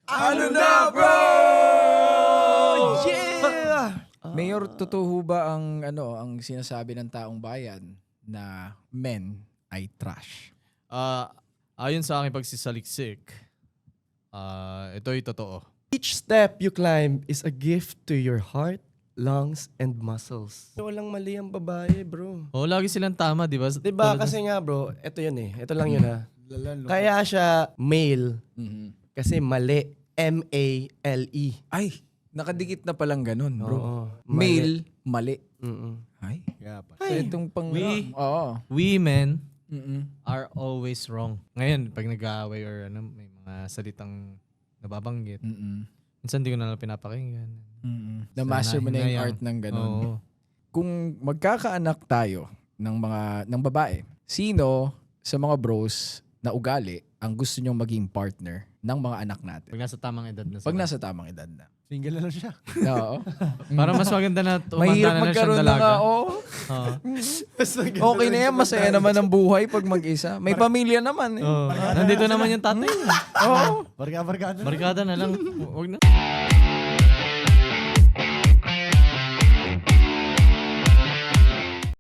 Ano na, bro? Yeah! Mayor, totoo ba ang sinasabi ng taong bayan na men ay trash? Ayon sa aking pagsisaliksik, ito'y totoo. Each step you climb is a gift to your heart, lungs, and muscles. Walang mali ang babae, bro. Lagi silang tama, di ba? Diba? Kasi nga, bro, ito yun eh. Ito lang yun ha. Kaya siya male kasi mali. M-A-L-E. Ay, nakadikit na palang ganun, bro. Oo, Male, mali. Mm-mm. Ay, Yapa. so itong pang... We- Oo. Women Mm-mm. are always wrong. Ngayon, pag nag-aaway or may mga salitang nababanggit, Mm-mm. minsan di ko na lang pinapakinggan. Mm-mm. Na-master mo na yung art ng ganun. Oo. Kung magkakaanak tayo ng babae, sino sa mga bros na ugali ang gusto nyong maging partner ng mga anak natin? Pag nasa tamang edad na Pag nasa tamang edad na. Single na lang siya. Oo. Para mas maganda na tumanda Mahirap na lang magkaroon siyang na dalaga. nga, oo. Oo. Okay na yan, masaya naman ang buhay pag mag-isa. May pamilya naman eh. Oo. Nandito naman yung tatay. Oo. Barkada. Barkada na lang. Huwag na.